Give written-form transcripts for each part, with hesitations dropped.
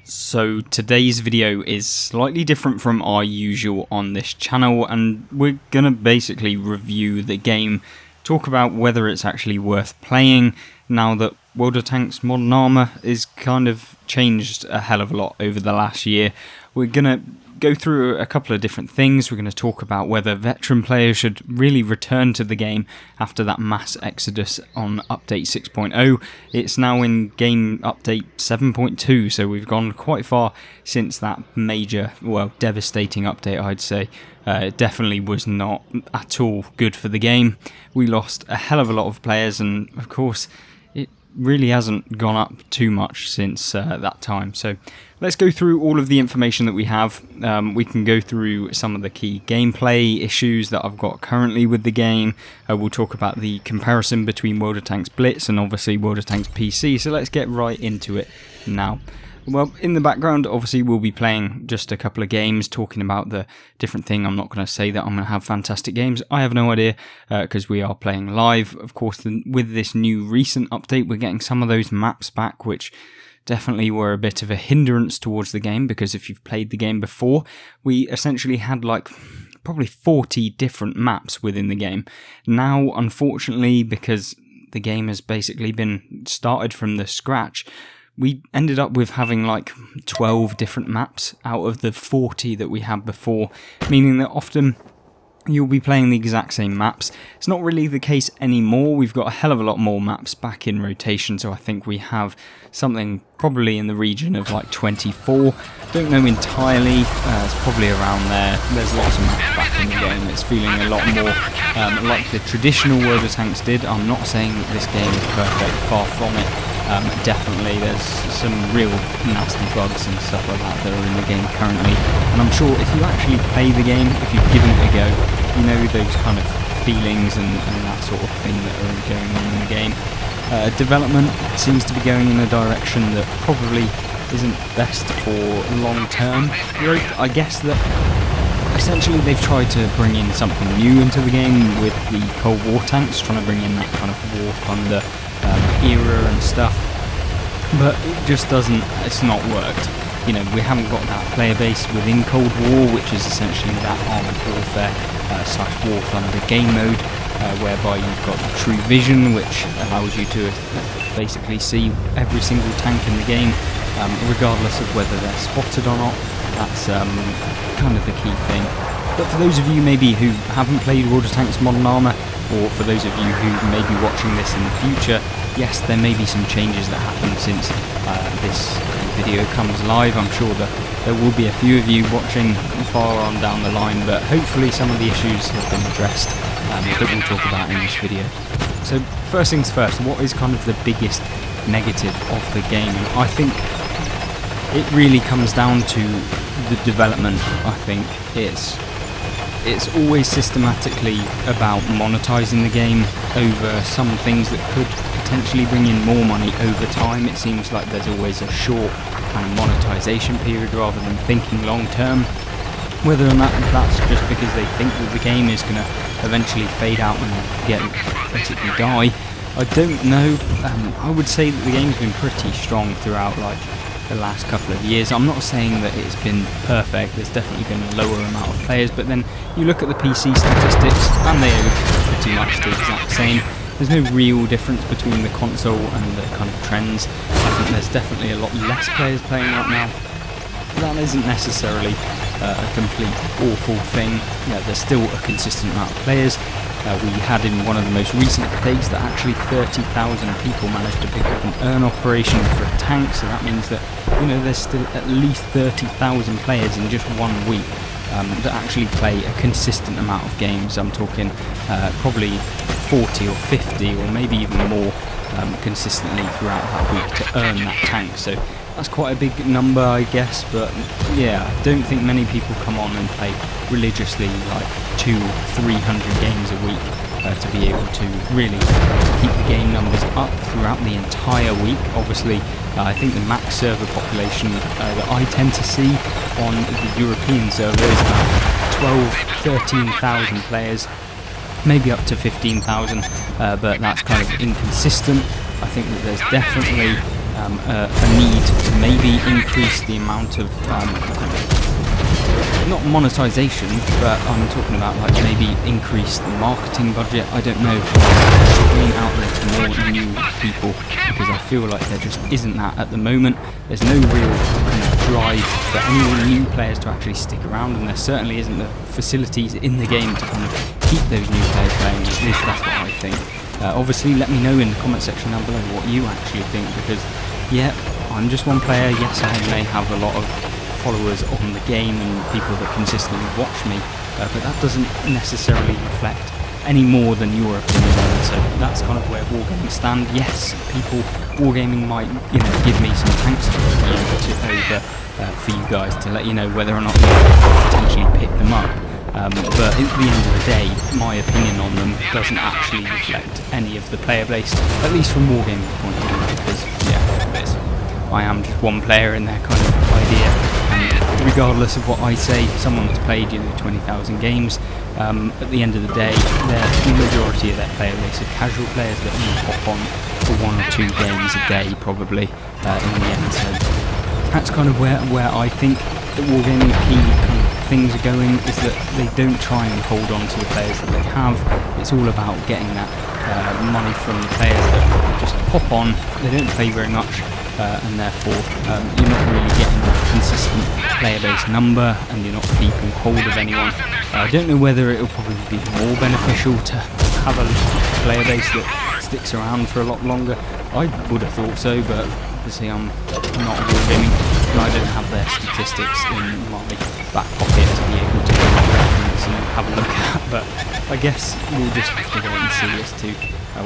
So today's video is slightly different from our usual on this channel, and we're gonna basically review the game, talk about whether it's actually worth playing now that World of Tanks Modern Armour is kind of changed a hell of a lot over the last year. We're gonna go through a couple of different things. We're going to talk about whether veteran players should really return to the game after that mass exodus on update 6.0. It's now in game update 7.2, so we've gone quite far since that major, well, devastating update, I'd say. It definitely was not at all good for the game. We lost a hell of a lot of players, and of course it really hasn't gone up too much since that time. So let's go through all of the information that we have. We can go through some of the key gameplay issues that I've got currently with the game. We'll talk about the comparison between World of Tanks Blitz and obviously World of Tanks PC. So let's get right into it now. Well, in the background, obviously, we'll be playing just a couple of games, talking about the different thing. I'm not going to say that I'm going to have fantastic games. I have no idea, because we are playing live. Of course, with this new recent update, we're getting some of those maps back, which definitely were a bit of a hindrance towards the game, because if you've played the game before, we essentially had like probably 40 different maps within the game. Now, unfortunately, because the game has basically been started from the scratch, we ended up with having like 12 different maps out of the 40 that we had before, meaning that often you'll be playing the exact same maps. It's not really the case anymore. We've got a hell of a lot more maps back in rotation, so I think we have something probably in the region of like 24. Don't know entirely, it's probably around there. There's lots of maps back in the game. It's feeling a lot more like the traditional World of Tanks did. I'm not saying that this game is perfect, far from it. Definitely there's some real nasty bugs and stuff like that are in the game currently, and I'm sure if you actually play the game, if you've given it a go, you know those kind of feelings and that sort of thing that are going on in the game. Development seems to be going in a direction that probably isn't best for long-term growth. I guess that essentially they've tried to bring in something new into the game with the Cold War tanks, trying to bring in that kind of War Thunder era and stuff, but it just doesn't, it's not worked. You know, we haven't got that player base within Cold War, which is essentially that armoured warfare / War Thunder game mode, whereby you've got the True Vision, which allows you to basically see every single tank in the game, regardless of whether they're spotted or not. That's kind of the key thing. But for those of you maybe who haven't played World of Tanks Modern Armour, or for those of you who may be watching this in the future, yes, there may be some changes that happen since this video comes live. I'm sure that there will be a few of you watching far on down the line, but hopefully some of the issues have been addressed that we'll talk about in this video. So first things first, what is kind of the biggest negative of the game? And I think it really comes down to the development. I think it's always systematically about monetizing the game over some things that could potentially bring in more money over time. It seems like there's always a short kind of monetization period rather than thinking long term. Whether or not that's just because they think that the game is going to eventually fade out and basically die, I don't know. I would say that the game's been pretty strong throughout like the last couple of years. I'm not saying that it's been perfect, there's definitely been a lower amount of players, but then you look at the PC statistics and they are pretty much the exact same. There's no real difference between the console and the kind of trends. I think there's definitely a lot less players playing right now. That isn't necessarily a complete awful thing. Yeah, there's still a consistent amount of players. We had in one of the most recent updates that actually 30,000 people managed to pick up an earn operation for a tank, so that means that, you know, there's still at least 30,000 players in just 1 week that actually play a consistent amount of games. I'm talking probably 40 or 50 or maybe even more consistently throughout that week to earn that tank. So that's quite a big number, I guess, but yeah, I don't think many people come on and play religiously like 200 or 300 games a week to be able to really keep the game numbers up throughout the entire week. Obviously, I think the max server population that I tend to see on the European server is about 13,000 players, maybe up to 15,000, but that's kind of inconsistent. I think that there's definitely a need to maybe increase the amount of not monetization, but I'm talking about like maybe increase the marketing budget. I don't know, getting out there to more new people, because I feel like there just isn't that at the moment. There's no real kind of drive for any new players to actually stick around, and there certainly isn't the facilities in the game to kind of keep those new players playing. At least that's what I think. Obviously, let me know in the comment section down below what you actually think, because yeah, I'm just one player. Yes, I may have a lot of followers on the game and people that consistently watch me, but that doesn't necessarily reflect any more than your opinion. So that's kind of where wargaming stand. Yes, people, wargaming might, you know, give me some tanks to review over for you guys to let you know whether or not you potentially pick them up. But at the end of the day, my opinion on them doesn't actually reflect any of the player base, at least from wargaming's point of view, because yeah, I am just one player in their kind of idea, and regardless of what I say, someone's played, you know, 20,000 games. At the end of the day, the majority of their player base are casual players that only hop on for 1 or 2 games a day, probably in the end. So that's kind of where I think that wargaming key kind of things are going, is that they don't try and hold on to the players that they have. It's all about getting that money from the players that just pop on. They don't play very much, and therefore you're not really getting a consistent player base number, and you're not keeping hold of anyone. I don't know whether it'll probably be more beneficial to have a player base that sticks around for a lot longer. I would have thought so, but obviously I'm not wargaming, and I don't have their statistics in my back pocket to be able to reference and have a look at. But I guess we'll just have to wait and see as to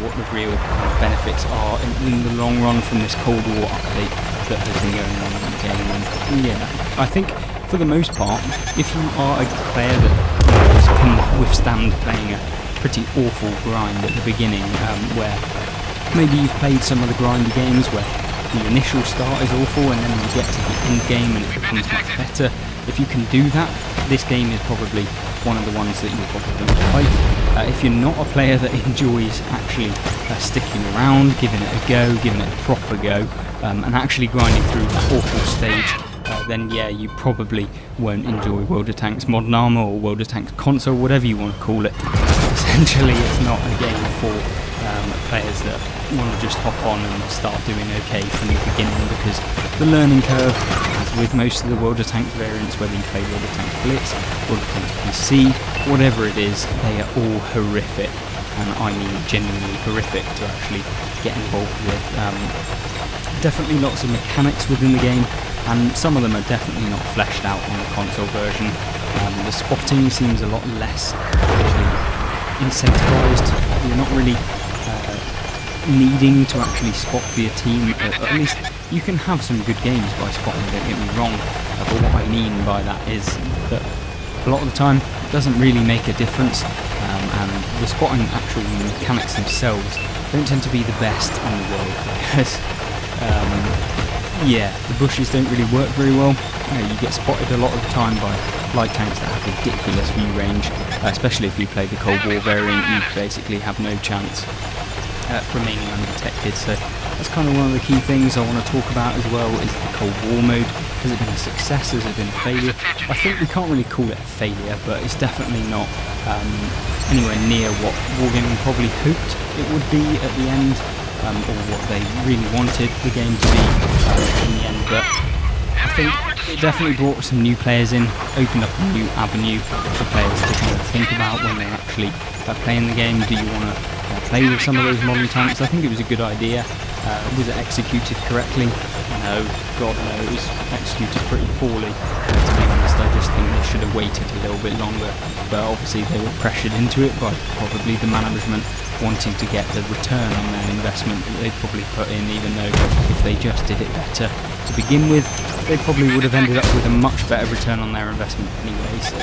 what the real benefits are in the long run from this Cold War update that has been going on in the game. And yeah, I think for the most part, if you are a player that can withstand playing a pretty awful grind at the beginning, where maybe you've played some of the grindy games where the initial start is awful and then you get to the end game and it becomes much better. If you can do that, this game is probably one of the ones that you'll probably like. If you're not a player that enjoys actually sticking around, giving it a go, giving it a proper go, and actually grinding through that awful stage, then yeah, you probably won't enjoy World of Tanks Modern Armour or World of Tanks Console, whatever you want to call it. Essentially, it's not a game for players that want to just hop on and start doing okay from the beginning, because the learning curve, as with most of the World of Tanks variants, whether you play World of Tanks Blitz, World of Tanks PC, whatever it is, they are all horrific, and I mean genuinely horrific to actually get involved with. Definitely lots of mechanics within the game, and some of them are definitely not fleshed out on the console version. The spotting seems a lot less actually incentivized. You're not really needing to actually spot for your team. At least you can have some good games by spotting, don't get me wrong, but what I mean by that is that a lot of the time it doesn't really make a difference, and the spotting actual mechanics themselves don't tend to be the best in the world, because yeah, the bushes don't really work very well. You get spotted a lot of the time by light tanks that have ridiculous view range, especially if you play the Cold War variant. You basically have no chance remaining undetected. So that's kind of one of the key things I want to talk about as well, is the Cold War mode. Has it been a success? Has it been a failure? I think we can't really call it a failure, but it's definitely not anywhere near what wargaming probably hoped it would be at the end, or what they really wanted the game to be in the end. But I think it definitely brought some new players in, opened up a new avenue for players to kind of think about when they're actually playing the game. Do you want to play with some of those modern tanks? I think it was a good idea. Was it executed correctly? No, God knows. Executed pretty poorly, to be honest. I just think they should have waited a little bit longer, but obviously they were pressured into it by probably the management wanting to get the return on their investment that they probably put in, even though if they just did it better to begin with, they probably would have ended up with a much better return on their investment anyway. So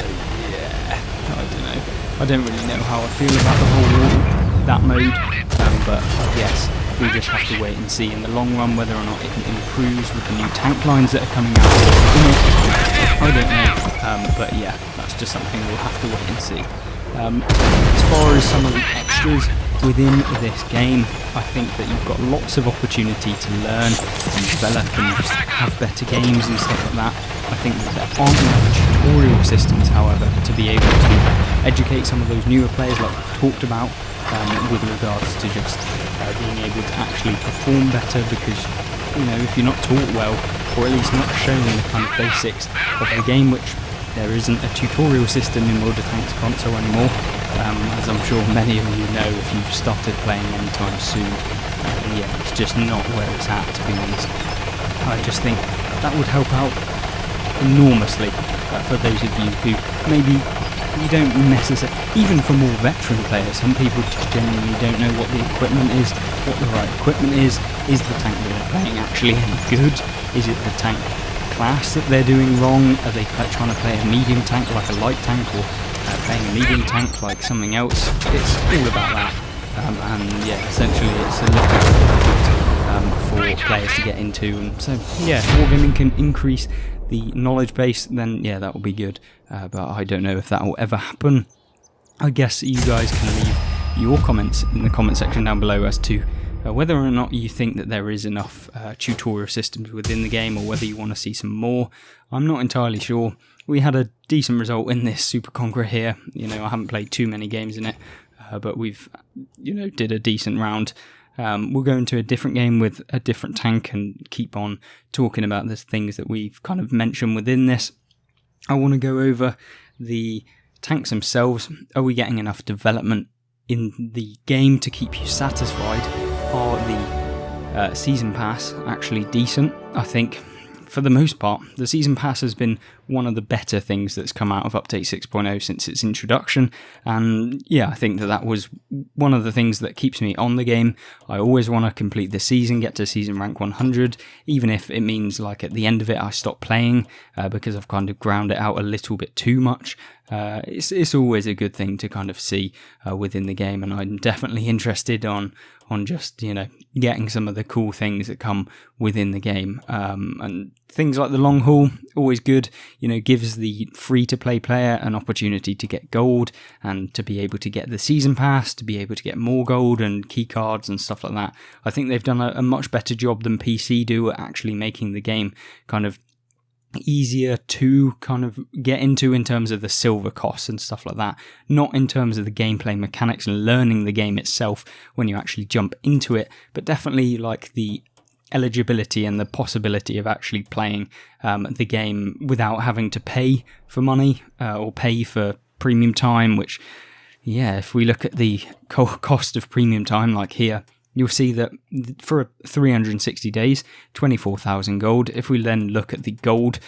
yeah, I don't know. I don't really know how I feel about the whole that mode, but yes, we just have to wait and see in the long run whether or not it improves with the new tank lines that are coming out. I don't know, but yeah, that's just something we'll have to wait and see. As far as some of the extras, within this game. I think that you've got lots of opportunity to learn and develop and just have better games and stuff like that. I think that there aren't enough tutorial systems, however, to be able to educate some of those newer players like we've talked about, with regards to just being able to actually perform better, because if you're not taught well, or at least not shown the kind of basics of the game, which there isn't a tutorial system in World of Tanks console anymore, as I'm sure many of you know if you've started playing anytime soon. It's just not where it's at, to be honest. I just think that would help out enormously for those of you who maybe you don't necessarily, even for more veteran players, some people just genuinely don't know what the equipment is, what the right equipment is the tank that they're playing actually any good, is it the tank class that they're doing wrong, are they trying to play a medium tank like a light tank, or playing a medium tank like something else. It's all about that, essentially it's a little difficult for players to get into, and so wargaming can increase the knowledge base, then that will be good, but I don't know if that will ever happen. I guess you guys can leave your comments in the comment section down below as to whether or not you think that there is enough tutorial systems within the game, or whether you want to see some more. I'm not entirely sure. We had a decent result in this Super Conqueror here. I haven't played too many games in it, but we've did a decent round. We'll go into a different game with a different tank and keep on talking about the things that we've kind of mentioned within this. I want to go over the tanks themselves. Are we getting enough development in the game to keep you satisfied? Are the Season Pass actually decent? I think for the most part, the Season Pass has been one of the better things that's come out of Update 6.0 since its introduction, and I think that was one of the things that keeps me on the game. I always want to complete the season, get to season rank 100, even if it means like at the end of it I stop playing because I've kind of ground it out a little bit too much. It's always a good thing to kind of see within the game, and I'm definitely interested on just getting some of the cool things that come within the game, and things like the long haul, always good. Gives the free to play player an opportunity to get gold and to be able to get the season pass, to be able to get more gold and key cards and stuff like that. I think they've done a much better job than PC do at actually making the game kind of easier to kind of get into in terms of the silver costs and stuff like that, not in terms of the gameplay mechanics and learning the game itself when you actually jump into it, but definitely like the eligibility and the possibility of actually playing the game without having to pay for money or pay for premium time, which if we look at the cost of premium time like here, you'll see that for 360 days, 24,000 gold. If we then look at the gold,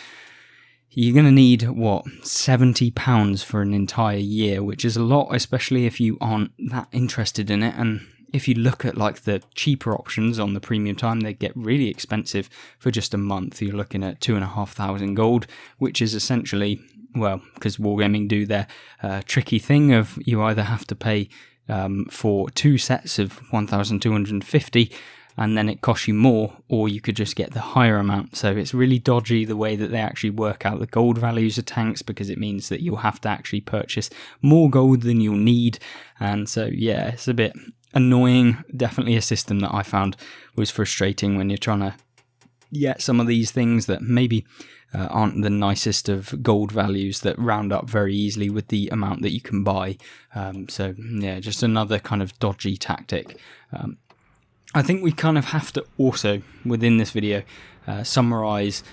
you're going to need, £70 for an entire year, which is a lot, especially if you aren't that interested in it. And if you look at like the cheaper options on the premium time, they get really expensive for just a month. You're looking at 2,500 gold, which is essentially, because Wargaming do their tricky thing of you either have to pay for 2 sets of 1,250 and then it costs you more, or you could just get the higher amount. So it's really dodgy the way that they actually work out the gold values of tanks, because it means that you'll have to actually purchase more gold than you'll need. And so it's a bit annoying. Definitely a system that I found was frustrating when you're trying to get some of these things that maybe aren't the nicest of gold values that round up very easily with the amount that you can buy. Just another kind of dodgy tactic. I think we kind of have to also, within this video, summarize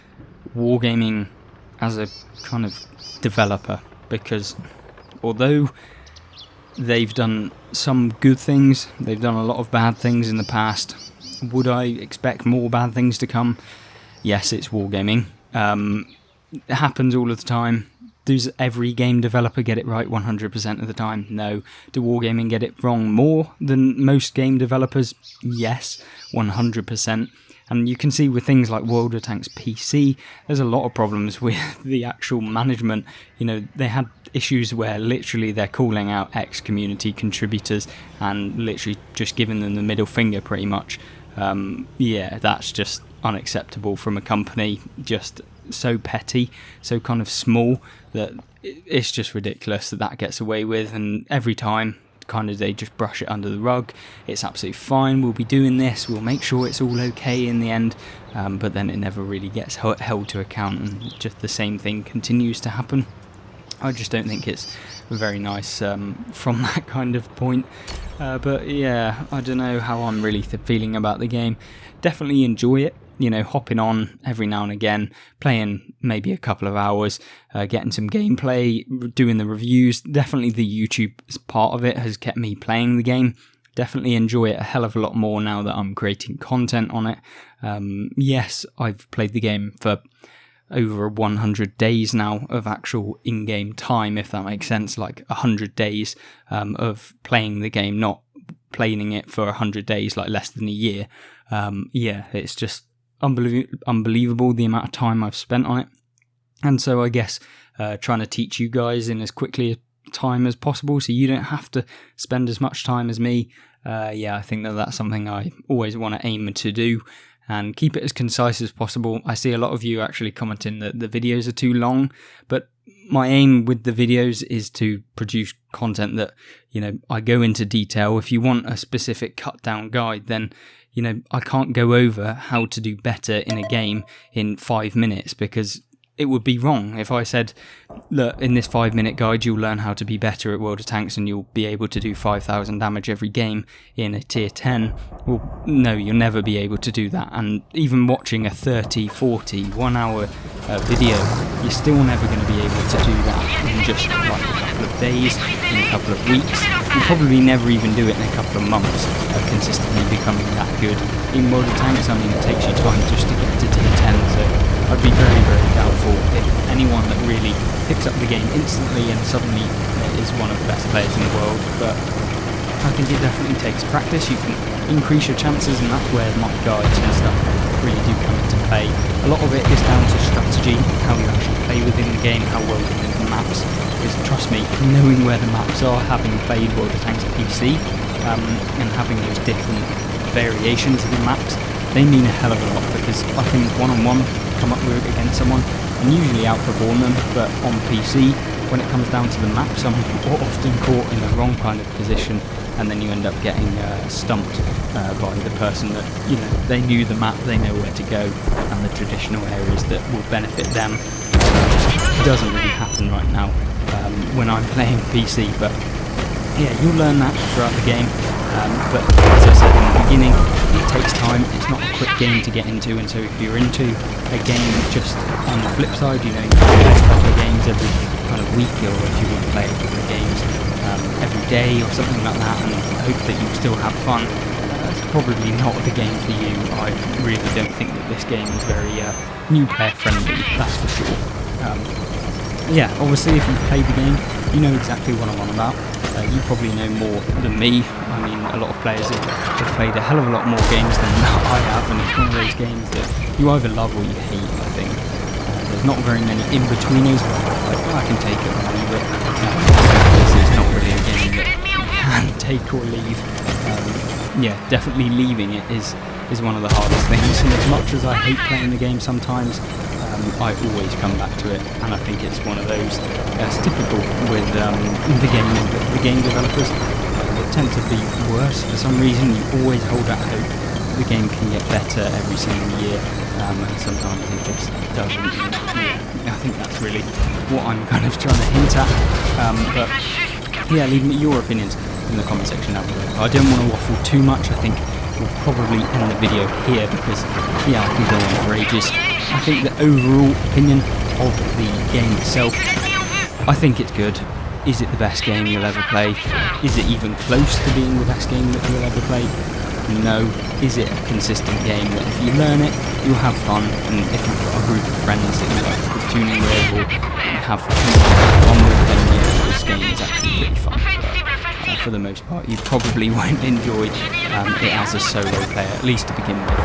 Wargaming as a kind of developer, because although they've done some good things, they've done a lot of bad things in the past. Would I expect more bad things to come? Yes, it's Wargaming. It happens all of the time. Does every game developer get it right 100% of the time? No. Do Wargaming get it wrong more than most game developers? Yes, 100%. And you can see with things like World of Tanks PC, there's a lot of problems with the actual management. They had issues where literally they're calling out ex-community contributors and literally just giving them the middle finger pretty much. That's just unacceptable from a company just so petty, so kind of small, that it's just ridiculous that gets away with. And every time they just brush it under the rug. It's absolutely fine, we'll be doing this, we'll make sure it's all okay in the end, but then it never really gets held to account, and just the same thing continues to happen. I just don't think it's very nice from that kind of point. But yeah, I don't know how I'm really feeling about the game. Definitely enjoy it, you know, hopping on every now and again, playing maybe a couple of hours, getting some gameplay, doing the reviews. Definitely the YouTube part of it has kept me playing the game. Definitely enjoy it a hell of a lot more now that I'm creating content on it. Yes, I've played the game for over 100 days now of actual in-game time, if that makes sense, like 100 days of playing the game, not playing it for 100 days, like less than a year. Yeah, it's just unbelievable the amount of time I've spent on it. And so I guess trying to teach you guys in as quickly a time as possible so you don't have to spend as much time as me. Yeah, I think that's something I always want to aim to do, and keep it as concise as possible. I see a lot of you actually commenting that the videos are too long, but my aim with the videos is to produce content that, you know, I go into detail. If you want a specific cut down guide, then, you know, I can't go over how to do better in a game in 5 minutes, because it would be wrong if I said, look, in this 5-minute guide you'll learn how to be better at World of Tanks and you'll be able to do 5,000 damage every game in a tier 10. Well, no, you'll never be able to do that. And even watching a 30, 40, 1 hour video, you're still never going to be able to do that in just like a couple of days, in a couple of weeks. You'll probably never even do it in a couple of months, consistently becoming that good in World of Tanks. I mean, it takes you time just to get to tier 10, so I'd be very, very doubtful if anyone that really picks up the game instantly and suddenly is one of the best players in the world. But I think it definitely takes practice. You can increase your chances, and that's where my guides and stuff really do come into play. A lot of it is down to strategy, how you actually play within the game, how well you know the maps. Because trust me, knowing where the maps are, having played World of Tanks PC, and having those different variations of the maps, they mean a hell of a lot, because I can one-on-one come up with against someone and usually outperform them, but on PC, when it comes down to the maps, I'm often caught in the wrong kind of position, and then you end up getting stumped by the person that, you know, they knew the map, they know where to go, and the traditional areas that will benefit them just doesn't really happen right now when I'm playing PC. But yeah, you'll learn that throughout the game, but as I said in the beginning, it takes time. It's not a quick game to get into, and so if you're into a game just on the flip side, you know, you can play a couple of games every kind of week, or if you want to play a couple of games every day or something like that, and hope that you still have fun, that's probably not the game for you. I really don't think that this game is very new player friendly, that's for sure. Yeah, obviously if you've played the game, you know exactly what I'm on about. You probably know more than me. I mean, a lot of players have played a hell of a lot more games than I have, and it's one of those games that you either love or you hate, I think. There's not very many in-betweeners, like, I can take it or leave it. This is not really a game that you can take or leave. Yeah, definitely leaving it is one of the hardest things, and as much as I hate playing the game sometimes, I always come back to it, and I think it's one of those that's typical with the game developers that tend to be worse for some reason. You always hold out hope the game can get better every single year, and sometimes it just doesn't. I think that's really what I'm kind of trying to hint at. But yeah, leave me your opinions in the comment section down below. I don't want to waffle too much. I think we'll probably end the video here, because yeah, I can go on for ages. I think the overall opinion of the game itself, I think it's good. Is it the best game you'll ever play? Is it even close to being the best game that you'll ever play? No. Is it a consistent game that if you learn it, you'll have fun, and if you've got a group of friends that you like to tune in with or have fun with, then yeah, this game is actually pretty fun. But for the most part, you probably won't enjoy it as a solo player, at least to begin with.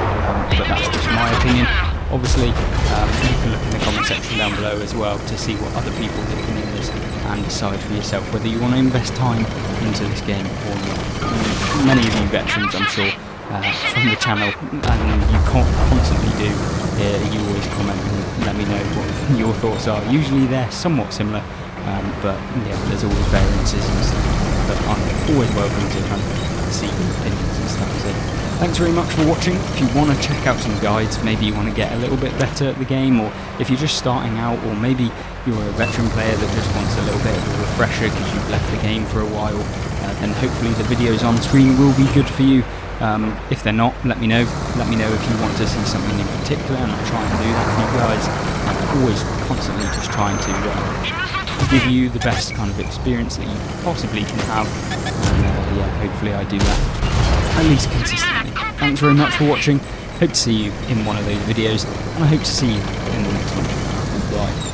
But that's just my opinion. Obviously, you can look in the comment section down below as well to see what other people's opinion is, and decide for yourself whether you want to invest time into this game or not. Many of you veterans, I'm sure, from the channel, and you constantly do, you always comment and let me know what your thoughts are. Usually they're somewhat similar, but yeah, there's always variances and stuff. but I'm always welcome to kind of see your opinions and stuff. So thanks very much for watching. If you want to check out some guides, maybe you want to get a little bit better at the game, or if you're just starting out, or maybe you're a veteran player that just wants a little bit of a refresher because you've left the game for a while, then hopefully the videos on screen will be good for you. If they're not, let me know. Let me know if you want to see something in particular, and I'll try and do that for you guys. I'm always constantly just trying to give you the best kind of experience that you possibly can have, and yeah, hopefully I do that at least consistently. Thanks very much for watching. Hope to see you in one of those videos, and I hope to see you in the next one. Goodbye.